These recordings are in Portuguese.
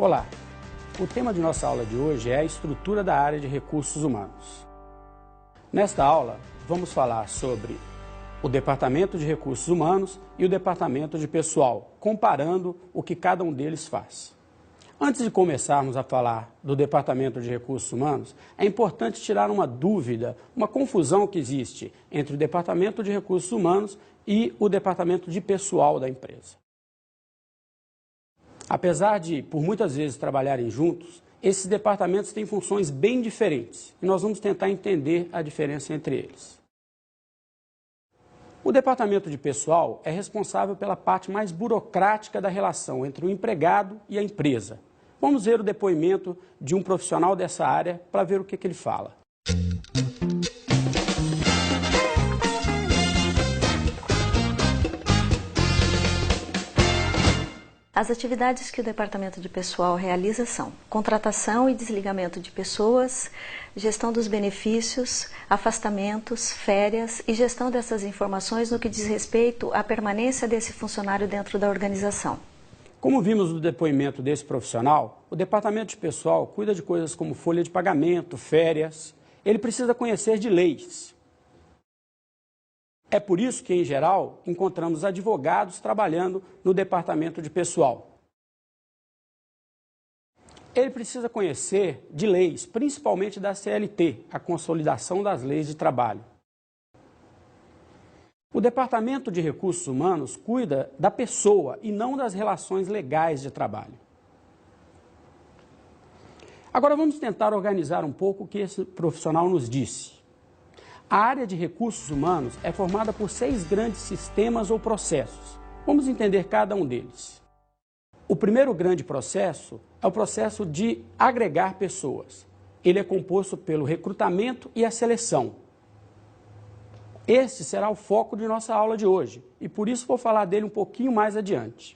Olá, o tema de nossa aula de hoje é a estrutura da área de recursos humanos. Nesta aula, vamos falar sobre o Departamento de Recursos Humanos e o Departamento de Pessoal, comparando o que cada um deles faz. Antes de começarmos a falar do Departamento de Recursos Humanos, é importante tirar uma dúvida, uma confusão que existe entre o Departamento de Recursos Humanos e o Departamento de Pessoal da empresa. Apesar de, por muitas vezes, trabalharem juntos, esses departamentos têm funções bem diferentes e nós vamos tentar entender a diferença entre eles. O Departamento de Pessoal é responsável pela parte mais burocrática da relação entre o empregado e a empresa. Vamos ver o depoimento de um profissional dessa área para ver o que ele fala. As atividades que o Departamento de Pessoal realiza são contratação e desligamento de pessoas, gestão dos benefícios, afastamentos, férias e gestão dessas informações no que diz respeito à permanência desse funcionário dentro da organização. Como vimos no depoimento desse profissional, o Departamento de Pessoal cuida de coisas como folha de pagamento, férias. Ele precisa conhecer de leis. É por isso que, em geral, encontramos advogados trabalhando no Departamento de Pessoal. Ele precisa conhecer de leis, principalmente da CLT, a Consolidação das Leis de Trabalho. O Departamento de Recursos Humanos cuida da pessoa e não das relações legais de trabalho. Agora vamos tentar organizar um pouco o que esse profissional nos disse. A área de recursos humanos é formada por 6 grandes sistemas ou processos. Vamos entender cada um deles. O primeiro grande processo é o processo de agregar pessoas. Ele é composto pelo recrutamento e a seleção. Este será o foco de nossa aula de hoje e por isso vou falar dele um pouquinho mais adiante.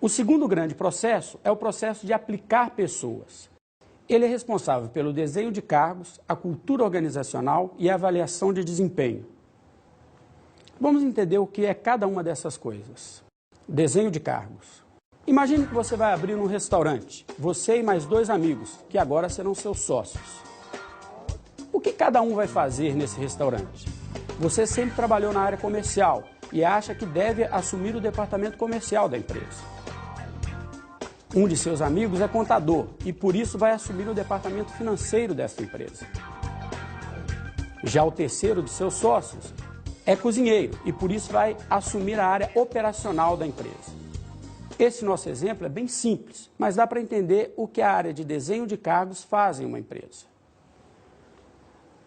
O segundo grande processo é o processo de aplicar pessoas. Ele é responsável pelo desenho de cargos, a cultura organizacional e a avaliação de desempenho. Vamos entender o que é cada uma dessas coisas. Desenho de cargos. Imagine que você vai abrir um restaurante, você e mais 2 amigos, que agora serão seus sócios. O que cada um vai fazer nesse restaurante? Você sempre trabalhou na área comercial e acha que deve assumir o departamento comercial da empresa. Um de seus amigos é contador e, por isso, vai assumir o departamento financeiro dessa empresa. Já o terceiro de seus sócios é cozinheiro e, por isso, vai assumir a área operacional da empresa. Esse nosso exemplo é bem simples, mas dá para entender o que a área de desenho de cargos faz em uma empresa.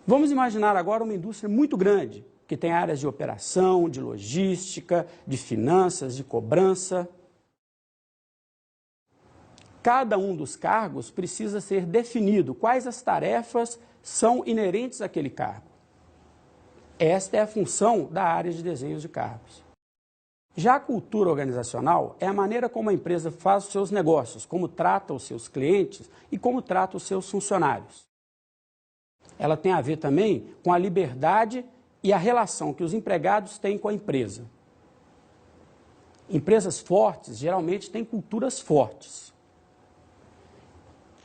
Vamos imaginar agora uma indústria muito grande, que tem áreas de operação, de logística, de finanças, de cobrança. Cada um dos cargos precisa ser definido quais as tarefas são inerentes àquele cargo. Esta é a função da área de desenhos de cargos. Já a cultura organizacional é a maneira como a empresa faz os seus negócios, como trata os seus clientes e como trata os seus funcionários. Ela tem a ver também com a liberdade e a relação que os empregados têm com a empresa. Empresas fortes geralmente têm culturas fortes.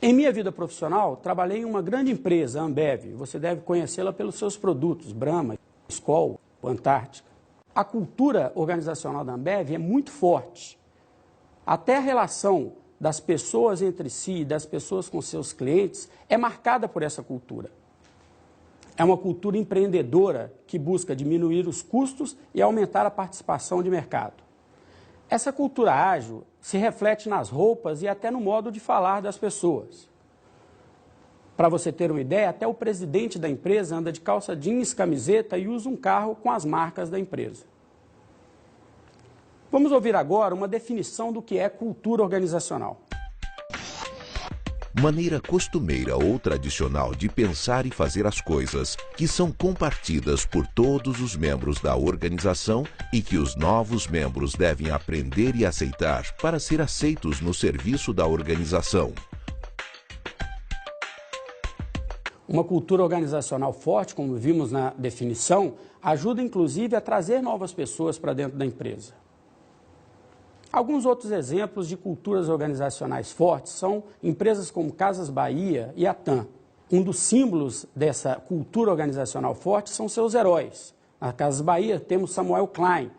Em minha vida profissional, trabalhei em uma grande empresa, a Ambev. Você deve conhecê-la pelos seus produtos, Brahma, Skol, Antártica. A cultura organizacional da Ambev é muito forte. Até a relação das pessoas entre si e das pessoas com seus clientes é marcada por essa cultura. É uma cultura empreendedora que busca diminuir os custos e aumentar a participação de mercado. Essa cultura ágil se reflete nas roupas e até no modo de falar das pessoas. Para você ter uma ideia, até o presidente da empresa anda de calça jeans, camiseta e usa um carro com as marcas da empresa. Vamos ouvir agora uma definição do que é cultura organizacional. Maneira costumeira ou tradicional de pensar e fazer as coisas, que são compartidas por todos os membros da organização e que os novos membros devem aprender e aceitar para ser aceitos no serviço da organização. Uma cultura organizacional forte, como vimos na definição, ajuda inclusive a trazer novas pessoas para dentro da empresa. Alguns outros exemplos de culturas organizacionais fortes são empresas como Casas Bahia e a TAM. Um dos símbolos dessa cultura organizacional forte são seus heróis. Na Casas Bahia temos Samuel Klein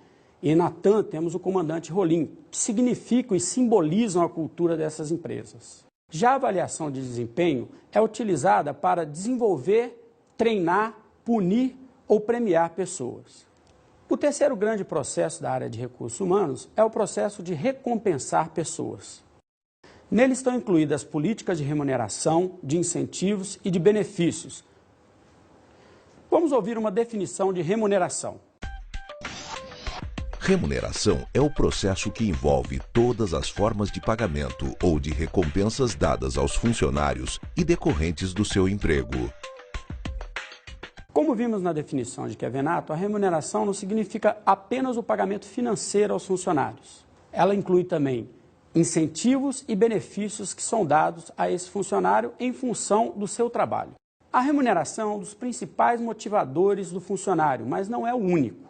e na TAM temos o comandante Rolim, que significam e simbolizam a cultura dessas empresas. Já a avaliação de desempenho é utilizada para desenvolver, treinar, punir ou premiar pessoas. O terceiro grande processo da área de recursos humanos é o processo de recompensar pessoas. Nele estão incluídas políticas de remuneração, de incentivos e de benefícios. Vamos ouvir uma definição de remuneração. Remuneração é o processo que envolve todas as formas de pagamento ou de recompensas dadas aos funcionários e decorrentes do seu emprego. Como vimos na definição de Kevenato, a remuneração não significa apenas o pagamento financeiro aos funcionários. Ela inclui também incentivos e benefícios que são dados a esse funcionário em função do seu trabalho. A remuneração é um dos principais motivadores do funcionário, mas não é o único.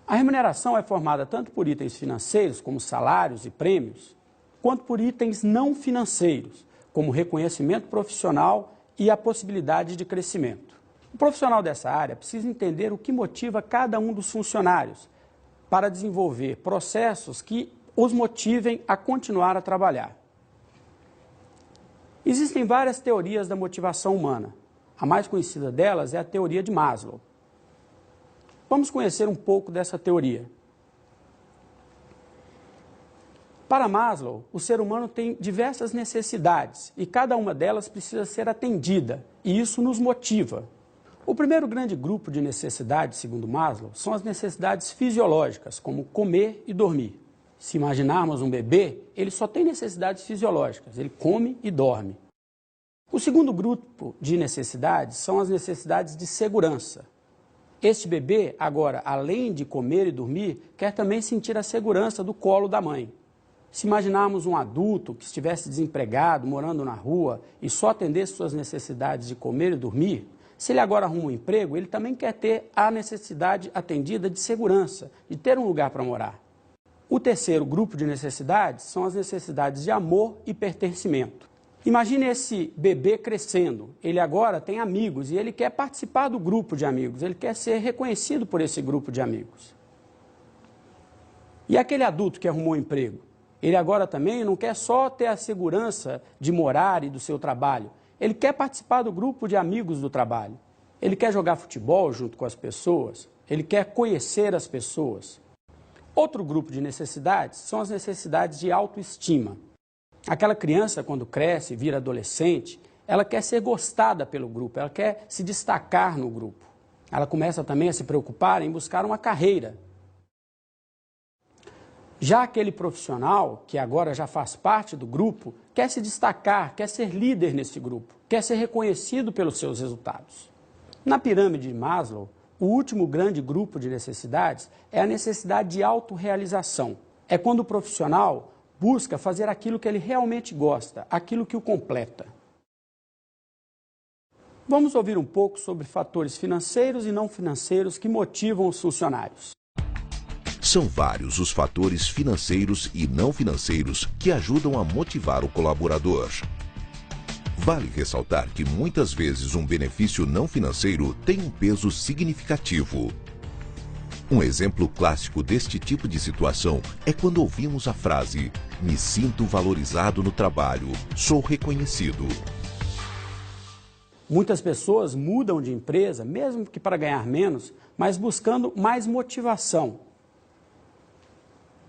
A remuneração é formada tanto por itens financeiros, como salários e prêmios, quanto por itens não financeiros, como reconhecimento profissional e a possibilidade de crescimento. O profissional dessa área precisa entender o que motiva cada um dos funcionários para desenvolver processos que os motivem a continuar a trabalhar. Existem várias teorias da motivação humana. A mais conhecida delas é a teoria de Maslow. Vamos conhecer um pouco dessa teoria. Para Maslow, o ser humano tem diversas necessidades e cada uma delas precisa ser atendida, e isso nos motiva. O primeiro grande grupo de necessidades, segundo Maslow, são as necessidades fisiológicas, como comer e dormir. Se imaginarmos um bebê, ele só tem necessidades fisiológicas, ele come e dorme. O segundo grupo de necessidades são as necessidades de segurança. Este bebê, agora, além de comer e dormir, quer também sentir a segurança do colo da mãe. Se imaginarmos um adulto que estivesse desempregado, morando na rua e só atendesse suas necessidades de comer e dormir, se ele agora arruma um emprego, ele também quer ter a necessidade atendida de segurança, de ter um lugar para morar. O terceiro grupo de necessidades são as necessidades de amor e pertencimento. Imagine esse bebê crescendo, ele agora tem amigos e ele quer participar do grupo de amigos, ele quer ser reconhecido por esse grupo de amigos. E aquele adulto que arrumou um emprego, ele agora também não quer só ter a segurança de morar e do seu trabalho, ele quer participar do grupo de amigos do trabalho. Ele quer jogar futebol junto com as pessoas, ele quer conhecer as pessoas. Outro grupo de necessidades são as necessidades de autoestima. Aquela criança, quando cresce e vira adolescente, ela quer ser gostada pelo grupo, ela quer se destacar no grupo. Ela começa também a se preocupar em buscar uma carreira. Já aquele profissional, que agora já faz parte do grupo, quer se destacar, quer ser líder nesse grupo, quer ser reconhecido pelos seus resultados. Na pirâmide de Maslow, o último grande grupo de necessidades é a necessidade de autorrealização. É quando o profissional busca fazer aquilo que ele realmente gosta, aquilo que o completa. Vamos ouvir um pouco sobre fatores financeiros e não financeiros que motivam os funcionários. São vários os fatores financeiros e não financeiros que ajudam a motivar o colaborador. Vale ressaltar que muitas vezes um benefício não financeiro tem um peso significativo. Um exemplo clássico deste tipo de situação é quando ouvimos a frase: "Me sinto valorizado no trabalho, sou reconhecido". Muitas pessoas mudam de empresa, mesmo que para ganhar menos, mas buscando mais motivação.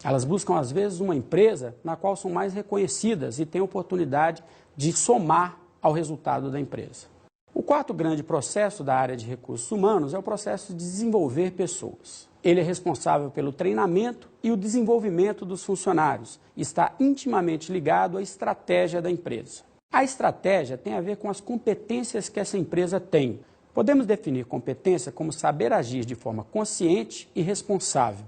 Elas buscam, às vezes, uma empresa na qual são mais reconhecidas e têm oportunidade de somar ao resultado da empresa. O quarto grande processo da área de recursos humanos é o processo de desenvolver pessoas. Ele é responsável pelo treinamento e o desenvolvimento dos funcionários e está intimamente ligado à estratégia da empresa. A estratégia tem a ver com as competências que essa empresa tem. Podemos definir competência como saber agir de forma consciente e responsável.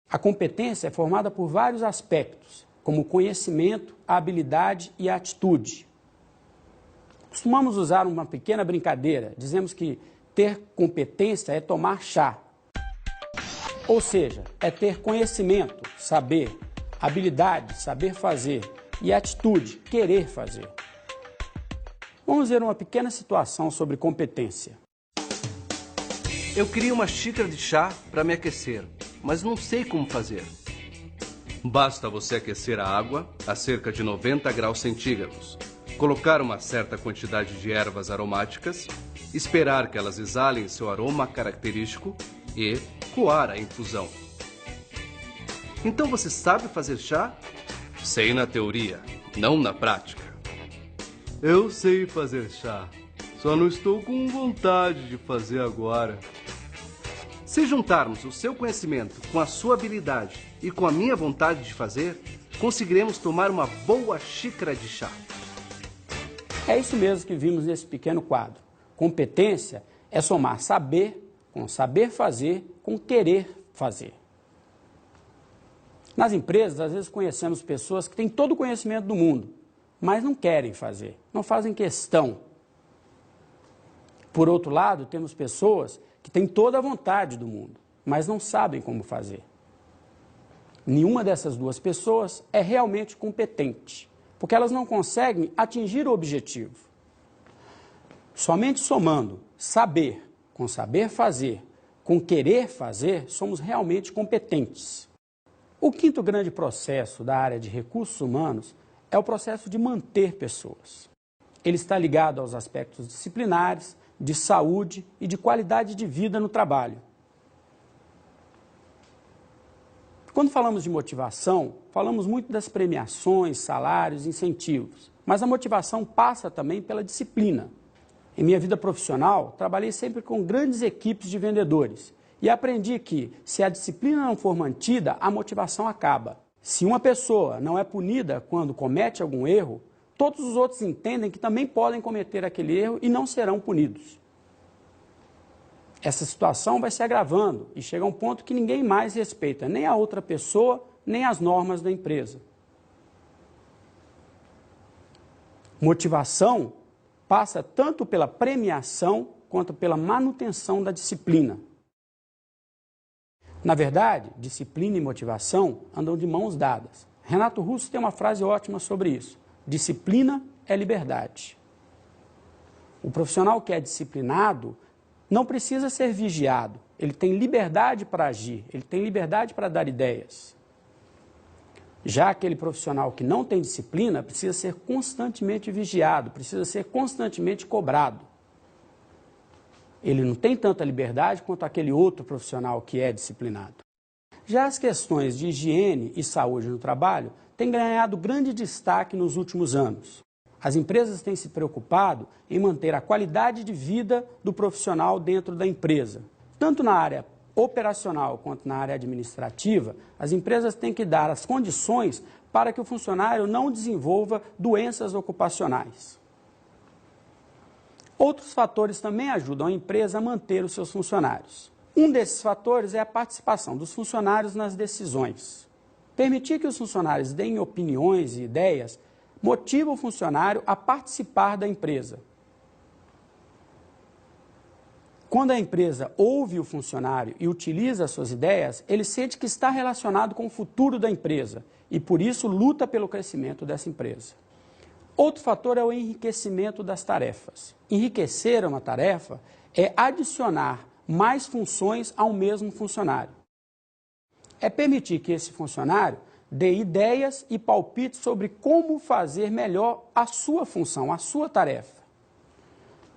A competência é formada por vários aspectos, como o conhecimento, a habilidade e a atitude. Costumamos usar uma pequena brincadeira, dizemos que ter competência é tomar chá. Ou seja, é ter conhecimento, saber, habilidade, saber fazer e atitude, querer fazer. Vamos ver uma pequena situação sobre competência. Eu queria uma xícara de chá para me aquecer, mas não sei como fazer. Basta você aquecer a água a cerca de 90 graus centígrados, colocar uma certa quantidade de ervas aromáticas, esperar que elas exalem seu aroma característico e coar a infusão. Então você sabe fazer chá? Sei na teoria, não na prática. Eu sei fazer chá, só não estou com vontade de fazer agora. Se juntarmos o seu conhecimento com a sua habilidade e com a minha vontade de fazer, conseguiremos tomar uma boa xícara de chá. É isso mesmo que vimos nesse pequeno quadro. Competência é somar saber com saber fazer, com querer fazer. Nas empresas, às vezes conhecemos pessoas que têm todo o conhecimento do mundo, mas não querem fazer, não fazem questão. Por outro lado, temos pessoas que têm toda a vontade do mundo, mas não sabem como fazer. Nenhuma dessas duas pessoas é realmente competente, porque elas não conseguem atingir o objetivo. Somente somando saber com saber fazer, com querer fazer, somos realmente competentes. O quinto grande processo da área de recursos humanos é o processo de manter pessoas. Ele está ligado aos aspectos disciplinares, de saúde e de qualidade de vida no trabalho. Quando falamos de motivação, falamos muito das premiações, salários, incentivos, mas a motivação passa também pela disciplina. Em minha vida profissional, trabalhei sempre com grandes equipes de vendedores e aprendi que, se a disciplina não for mantida, a motivação acaba. Se uma pessoa não é punida quando comete algum erro, todos os outros entendem que também podem cometer aquele erro e não serão punidos. Essa situação vai se agravando e chega a um ponto que ninguém mais respeita nem a outra pessoa, nem as normas da empresa. Motivação passa tanto pela premiação quanto pela manutenção da disciplina. Na verdade, disciplina e motivação andam de mãos dadas. Renato Russo tem uma frase ótima sobre isso. Disciplina é liberdade. O profissional que é disciplinado não precisa ser vigiado. Ele tem liberdade para agir, ele tem liberdade para dar ideias. Já aquele profissional que não tem disciplina precisa ser constantemente vigiado, precisa ser constantemente cobrado. Ele não tem tanta liberdade quanto aquele outro profissional que é disciplinado. Já as questões de higiene e saúde no trabalho têm ganhado grande destaque nos últimos anos. As empresas têm se preocupado em manter a qualidade de vida do profissional dentro da empresa. Tanto na área operacional quanto na área administrativa, as empresas têm que dar as condições para que o funcionário não desenvolva doenças ocupacionais. Outros fatores também ajudam a empresa a manter os seus funcionários. Um desses fatores é a participação dos funcionários nas decisões. Permitir que os funcionários deem opiniões e ideias motiva o funcionário a participar da empresa. Quando a empresa ouve o funcionário e utiliza as suas ideias, ele sente que está relacionado com o futuro da empresa e, por isso, luta pelo crescimento dessa empresa. Outro fator é o enriquecimento das tarefas. Enriquecer uma tarefa é adicionar mais funções ao mesmo funcionário. É permitir que esse funcionário dê ideias e palpites sobre como fazer melhor a sua função, a sua tarefa.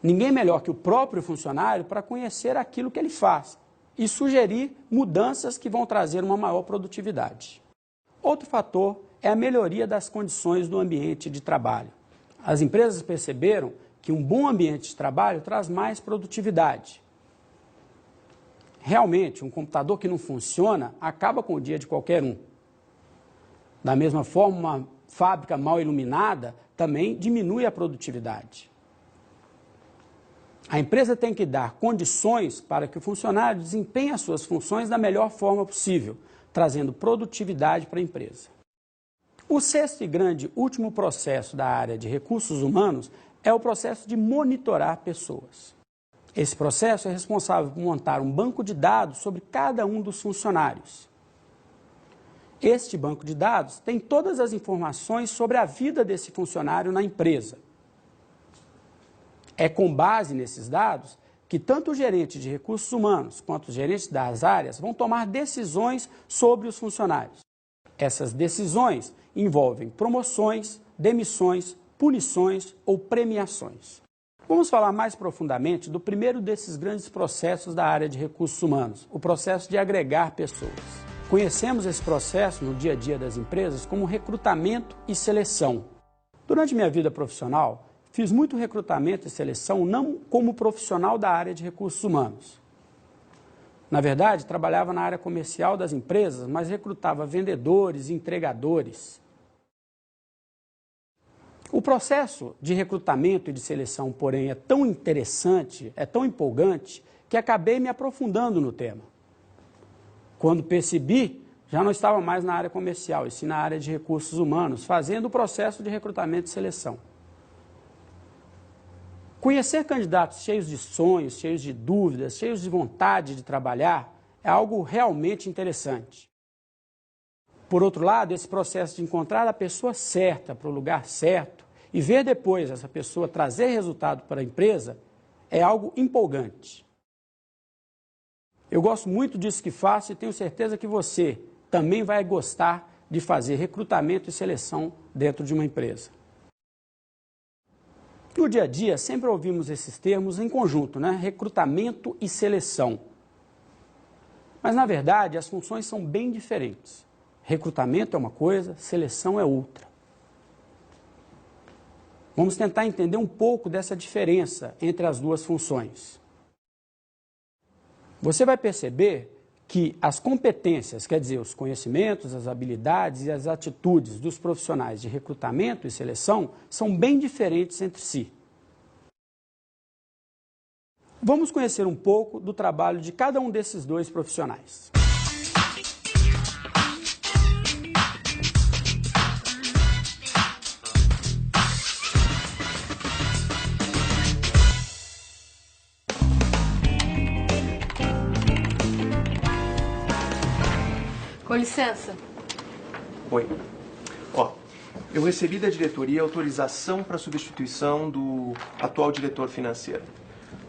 Ninguém melhor que o próprio funcionário para conhecer aquilo que ele faz e sugerir mudanças que vão trazer uma maior produtividade. Outro fator é a melhoria das condições do ambiente de trabalho. As empresas perceberam que um bom ambiente de trabalho traz mais produtividade. Realmente, um computador que não funciona acaba com o dia de qualquer um. Da mesma forma, uma fábrica mal iluminada também diminui a produtividade. A empresa tem que dar condições para que o funcionário desempenhe as suas funções da melhor forma possível, trazendo produtividade para a empresa. O sexto e grande último processo da área de recursos humanos é o processo de monitorar pessoas. Esse processo é responsável por montar um banco de dados sobre cada um dos funcionários. Este banco de dados tem todas as informações sobre a vida desse funcionário na empresa. É com base nesses dados que tanto o gerente de recursos humanos quanto os gerentes das áreas vão tomar decisões sobre os funcionários. Essas decisões envolvem promoções, demissões, punições ou premiações. Vamos falar mais profundamente do primeiro desses grandes processos da área de recursos humanos, o processo de agregar pessoas. Conhecemos esse processo no dia a dia das empresas como recrutamento e seleção. Durante minha vida profissional, fiz muito recrutamento e seleção não como profissional da área de recursos humanos. Na verdade, trabalhava na área comercial das empresas, mas recrutava vendedores e entregadores. O processo de recrutamento e de seleção, porém, é tão interessante, é tão empolgante, que acabei me aprofundando no tema. Quando percebi, já não estava mais na área comercial, e sim na área de recursos humanos, fazendo o processo de recrutamento e seleção. Conhecer candidatos cheios de sonhos, cheios de dúvidas, cheios de vontade de trabalhar, é algo realmente interessante. Por outro lado, esse processo de encontrar a pessoa certa para o lugar certo e ver depois essa pessoa trazer resultado para a empresa é algo empolgante. Eu gosto muito disso que faço e tenho certeza que você também vai gostar de fazer recrutamento e seleção dentro de uma empresa. No dia a dia, sempre ouvimos esses termos em conjunto, né? Recrutamento e seleção. Mas, na verdade, as funções são bem diferentes. Recrutamento é uma coisa, seleção é outra. Vamos tentar entender um pouco dessa diferença entre as duas funções. Você vai perceber que as competências, quer dizer, os conhecimentos, as habilidades e as atitudes dos profissionais de recrutamento e seleção são bem diferentes entre si. Vamos conhecer um pouco do trabalho de cada um desses dois profissionais. Com licença. Oi. Ó, eu recebi da diretoria autorização para substituição do atual diretor financeiro.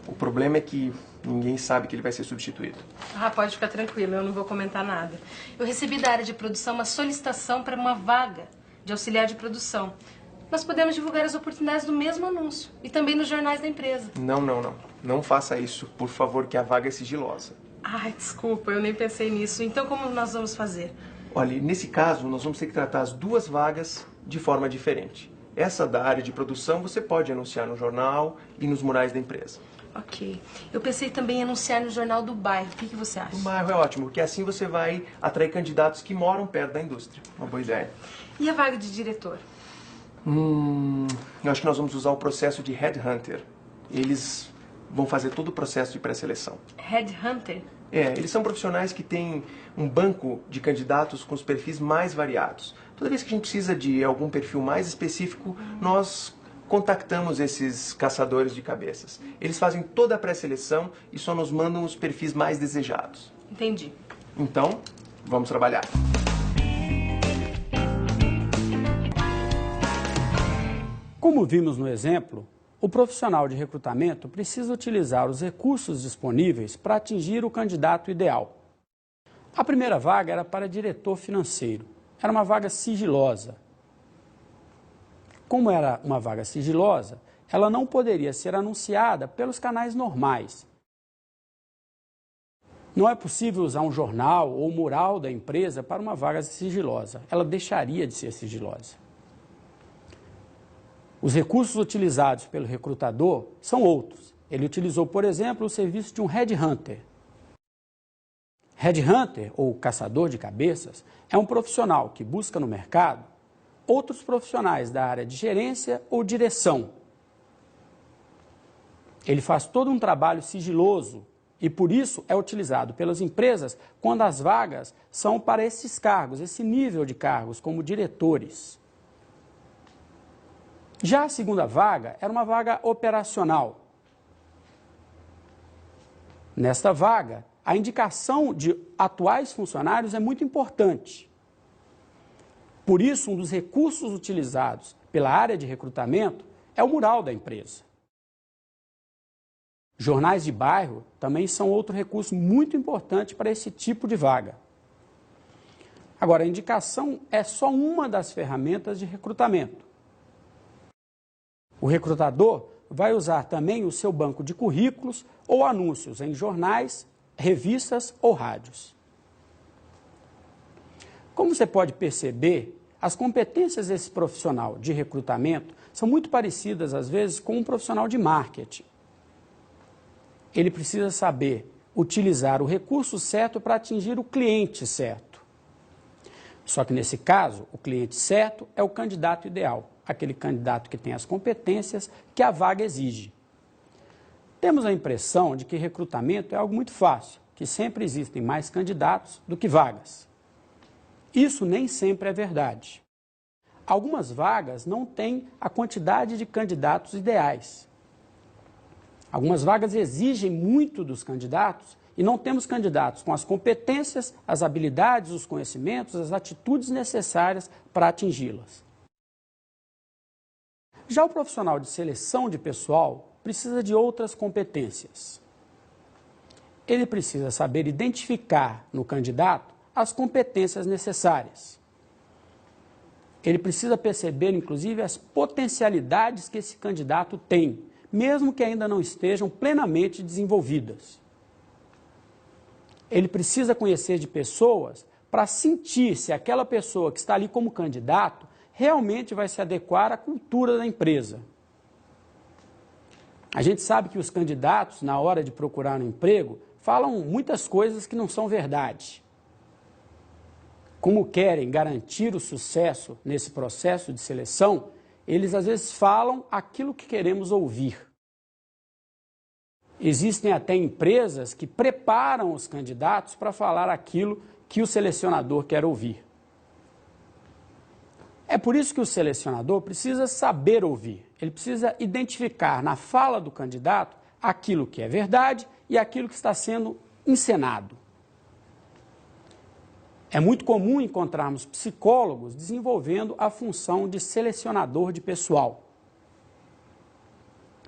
O problema é que ninguém sabe que ele vai ser substituído. Ah, pode ficar tranquilo, eu não vou comentar nada. Eu recebi da área de produção uma solicitação para uma vaga de auxiliar de produção. Nós podemos divulgar as oportunidades do mesmo anúncio e também nos jornais da empresa. Não. Não faça isso, por favor, que a vaga é sigilosa. Ai, desculpa, eu nem pensei nisso. Então, como nós vamos fazer? Olha, nesse caso, nós vamos ter que tratar as duas vagas de forma diferente. Essa da área de produção você pode anunciar no jornal e nos murais da empresa. Ok. Eu pensei também em anunciar no jornal do bairro. O que você acha? O bairro é ótimo, porque assim você vai atrair candidatos que moram perto da indústria. Uma boa ideia. E a vaga de diretor? Eu acho que nós vamos usar o processo de Headhunter. Eles vão fazer todo o processo de pré-seleção. Headhunter? Eles são profissionais que têm um banco de candidatos com os perfis mais variados. Toda vez que a gente precisa de algum perfil mais específico, nós contactamos esses caçadores de cabeças. Eles fazem toda a pré-seleção e só nos mandam os perfis mais desejados. Entendi. Então, vamos trabalhar. Como vimos no exemplo, o profissional de recrutamento precisa utilizar os recursos disponíveis para atingir o candidato ideal. A primeira vaga era para diretor financeiro. Era uma vaga sigilosa. Como era uma vaga sigilosa, ela não poderia ser anunciada pelos canais normais. Não é possível usar um jornal ou mural da empresa para uma vaga sigilosa. Ela deixaria de ser sigilosa. Os recursos utilizados pelo recrutador são outros. Ele utilizou, por exemplo, o serviço de um headhunter. Headhunter, ou caçador de cabeças, é um profissional que busca no mercado outros profissionais da área de gerência ou direção. Ele faz todo um trabalho sigiloso e, por isso, é utilizado pelas empresas quando as vagas são para esses cargos, esse nível de cargos, como diretores. Já a segunda vaga era uma vaga operacional. Nesta vaga, a indicação de atuais funcionários é muito importante. Por isso, um dos recursos utilizados pela área de recrutamento é o mural da empresa. Jornais de bairro também são outro recurso muito importante para esse tipo de vaga. Agora, a indicação é só uma das ferramentas de recrutamento. O recrutador vai usar também o seu banco de currículos ou anúncios em jornais, revistas ou rádios. Como você pode perceber, as competências desse profissional de recrutamento são muito parecidas, às vezes, com um profissional de marketing. Ele precisa saber utilizar o recurso certo para atingir o cliente certo. Só que, nesse caso, o cliente certo é o candidato ideal, aquele candidato que tem as competências que a vaga exige. Temos a impressão de que recrutamento é algo muito fácil, que sempre existem mais candidatos do que vagas. Isso nem sempre é verdade. Algumas vagas não têm a quantidade de candidatos ideais. Algumas vagas exigem muito dos candidatos e não temos candidatos com as competências, as habilidades, os conhecimentos, as atitudes necessárias para atingi-las. Já o profissional de seleção de pessoal precisa de outras competências. Ele precisa saber identificar no candidato as competências necessárias. Ele precisa perceber, inclusive, as potencialidades que esse candidato tem, mesmo que ainda não estejam plenamente desenvolvidas. Ele precisa conhecer de pessoas para sentir se aquela pessoa que está ali como candidato realmente vai se adequar à cultura da empresa. A gente sabe que os candidatos, na hora de procurar um emprego, falam muitas coisas que não são verdade. Como querem garantir o sucesso nesse processo de seleção, eles às vezes falam aquilo que queremos ouvir. Existem até empresas que preparam os candidatos para falar aquilo que o selecionador quer ouvir. É por isso que o selecionador precisa saber ouvir. Ele precisa identificar na fala do candidato aquilo que é verdade e aquilo que está sendo encenado. É muito comum encontrarmos psicólogos desenvolvendo a função de selecionador de pessoal.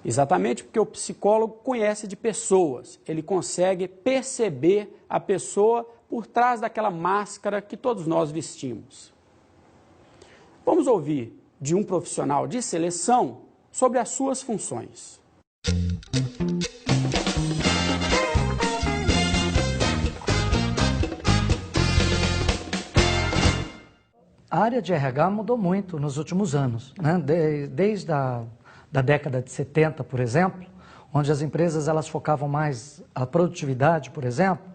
Exatamente porque o psicólogo conhece de pessoas, ele consegue perceber a pessoa por trás daquela máscara que todos nós vestimos. Vamos ouvir de um profissional de seleção sobre as suas funções. A área de RH mudou muito nos últimos anos, né? Desde da década de 70, por exemplo, onde as empresas elas focavam mais a produtividade, por exemplo,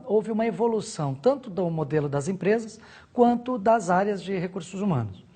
houve uma evolução tanto do modelo das empresas quanto das áreas de recursos humanos.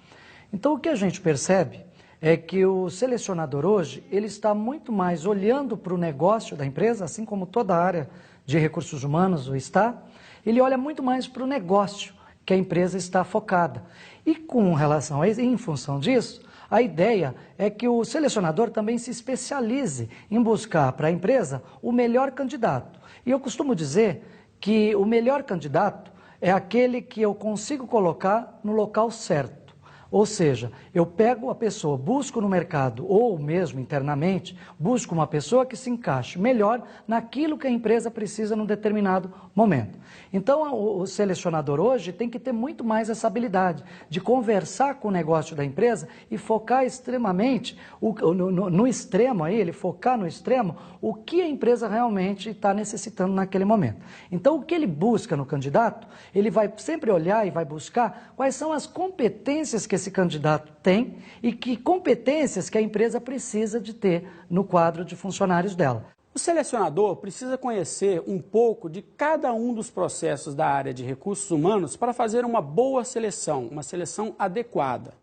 Então, o que a gente percebe é que o selecionador hoje ele está muito mais olhando para o negócio da empresa, assim como toda a área de recursos humanos o está, ele olha muito mais para o negócio que a empresa está focada. E com relação a isso, em função disso, a ideia é que o selecionador também se especialize em buscar para a empresa o melhor candidato. E eu costumo dizer que o melhor candidato é aquele que eu consigo colocar no local certo. Ou seja, eu pego a pessoa, busco no mercado ou mesmo internamente, busco uma pessoa que se encaixe melhor naquilo que a empresa precisa num determinado momento. Então, o selecionador hoje tem que ter muito mais essa habilidade de conversar com o negócio da empresa e focar extremamente, no extremo aí, ele focar no extremo, o que a empresa realmente está necessitando naquele momento. Então, o que ele busca no candidato, ele vai sempre olhar e vai buscar quais são as competências que esse candidato tem e que competências que a empresa precisa de ter no quadro de funcionários dela. O selecionador precisa conhecer um pouco de cada um dos processos da área de recursos humanos para fazer uma boa seleção, uma seleção adequada.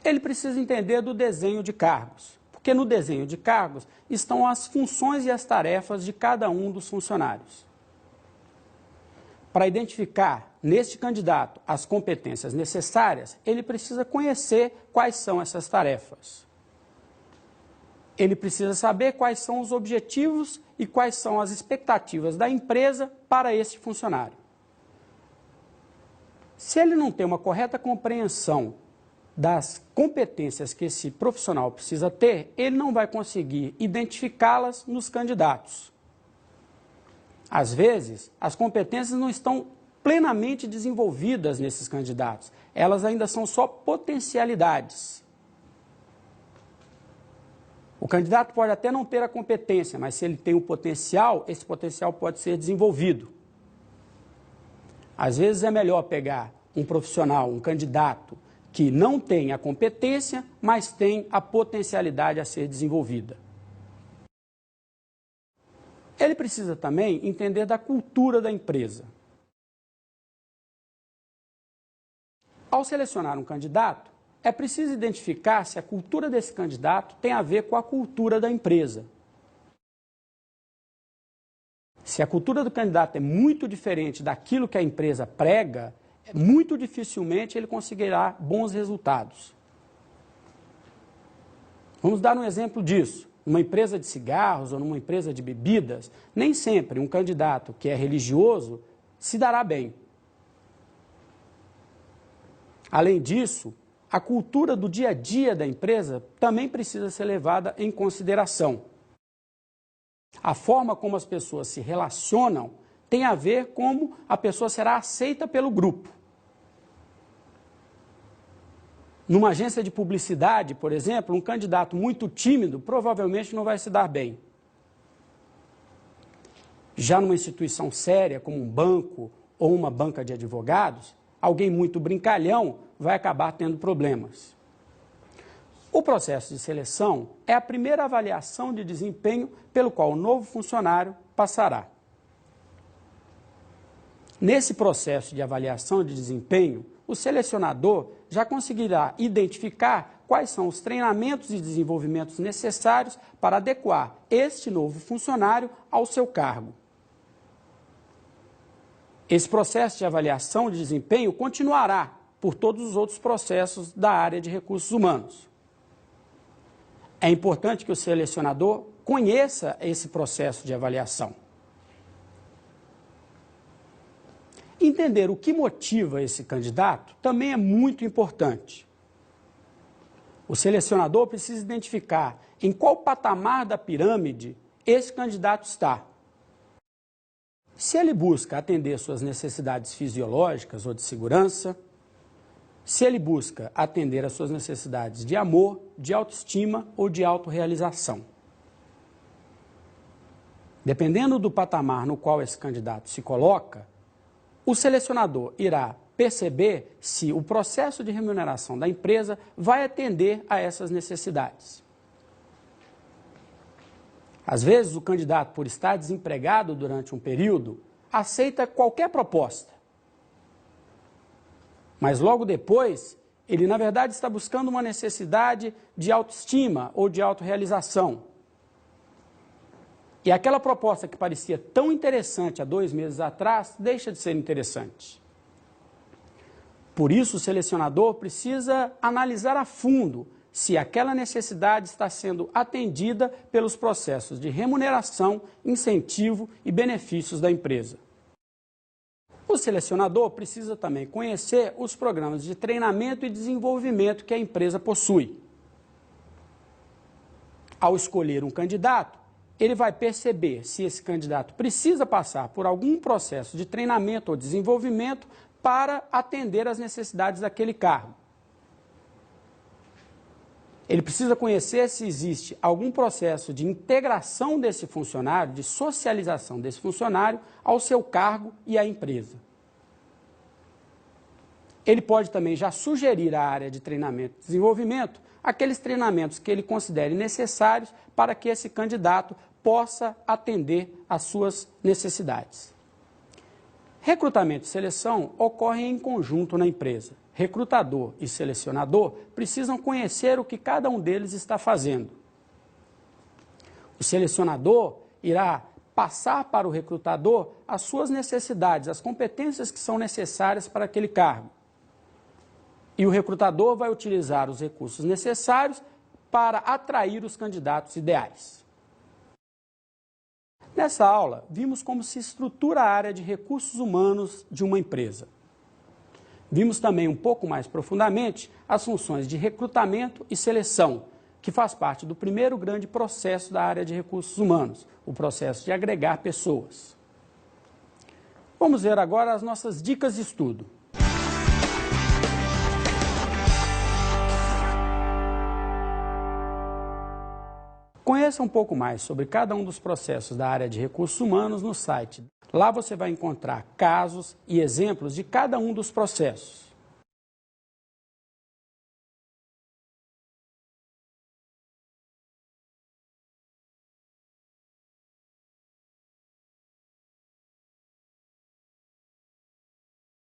Ele precisa entender do desenho de cargos, porque no desenho de cargos estão as funções e as tarefas de cada um dos funcionários. Para identificar neste candidato as competências necessárias, ele precisa conhecer quais são essas tarefas. Ele precisa saber quais são os objetivos e quais são as expectativas da empresa para esse funcionário. Se ele não tem uma correta compreensão das competências que esse profissional precisa ter, ele não vai conseguir identificá-las nos candidatos. Às vezes, as competências não estão plenamente desenvolvidas nesses candidatos. Elas ainda são só potencialidades. O candidato pode até não ter a competência, mas se ele tem o potencial, esse potencial pode ser desenvolvido. Às vezes é melhor pegar um profissional, um candidato, que não tem a competência, mas tem a potencialidade a ser desenvolvida. Ele precisa também entender da cultura da empresa. Ao selecionar um candidato, é preciso identificar se a cultura desse candidato tem a ver com a cultura da empresa. Se a cultura do candidato é muito diferente daquilo que a empresa prega, muito dificilmente ele conseguirá bons resultados. Vamos dar um exemplo disso. Numa empresa de cigarros ou numa empresa de bebidas, nem sempre um candidato que é religioso se dará bem. Além disso, a cultura do dia a dia da empresa também precisa ser levada em consideração. A forma como as pessoas se relacionam tem a ver com como a pessoa será aceita pelo grupo. Numa agência de publicidade, por exemplo, um candidato muito tímido provavelmente não vai se dar bem. Já numa instituição séria, como um banco ou uma banca de advogados, alguém muito brincalhão vai acabar tendo problemas. O processo de seleção é a primeira avaliação de desempenho pelo qual o novo funcionário passará. Nesse processo de avaliação de desempenho, o selecionador já conseguirá identificar quais são os treinamentos e desenvolvimentos necessários para adequar este novo funcionário ao seu cargo. Esse processo de avaliação de desempenho continuará por todos os outros processos da área de recursos humanos. É importante que o selecionador conheça esse processo de avaliação. Entender o que motiva esse candidato também é muito importante. O selecionador precisa identificar em qual patamar da pirâmide esse candidato está. Se ele busca atender suas necessidades fisiológicas ou de segurança, se ele busca atender às suas necessidades de amor, de autoestima ou de autorrealização. Dependendo do patamar no qual esse candidato se coloca, o selecionador irá perceber se o processo de remuneração da empresa vai atender a essas necessidades. Às vezes, o candidato, por estar desempregado durante um período, aceita qualquer proposta. Mas logo depois, ele na verdade está buscando uma necessidade de autoestima ou de autorrealização. E aquela proposta que parecia tão interessante há 2 meses atrás, deixa de ser interessante. Por isso, o selecionador precisa analisar a fundo se aquela necessidade está sendo atendida pelos processos de remuneração, incentivo e benefícios da empresa. O selecionador precisa também conhecer os programas de treinamento e desenvolvimento que a empresa possui. Ao escolher um candidato, ele vai perceber se esse candidato precisa passar por algum processo de treinamento ou desenvolvimento para atender às necessidades daquele cargo. Ele precisa conhecer se existe algum processo de integração desse funcionário, de socialização desse funcionário ao seu cargo e à empresa. Ele pode também já sugerir à área de treinamento e desenvolvimento aqueles treinamentos que ele considere necessários para que esse candidato possa atender às suas necessidades. Recrutamento e seleção ocorrem em conjunto na empresa. Recrutador e selecionador precisam conhecer o que cada um deles está fazendo. O selecionador irá passar para o recrutador as suas necessidades, as competências que são necessárias para aquele cargo. E o recrutador vai utilizar os recursos necessários para atrair os candidatos ideais. Nessa aula, vimos como se estrutura a área de recursos humanos de uma empresa. Vimos também um pouco mais profundamente as funções de recrutamento e seleção, que faz parte do primeiro grande processo da área de recursos humanos, o processo de agregar pessoas. Vamos ver agora as nossas dicas de estudo. Conheça um pouco mais sobre cada um dos processos da área de recursos humanos no site. Lá você vai encontrar casos e exemplos de cada um dos processos.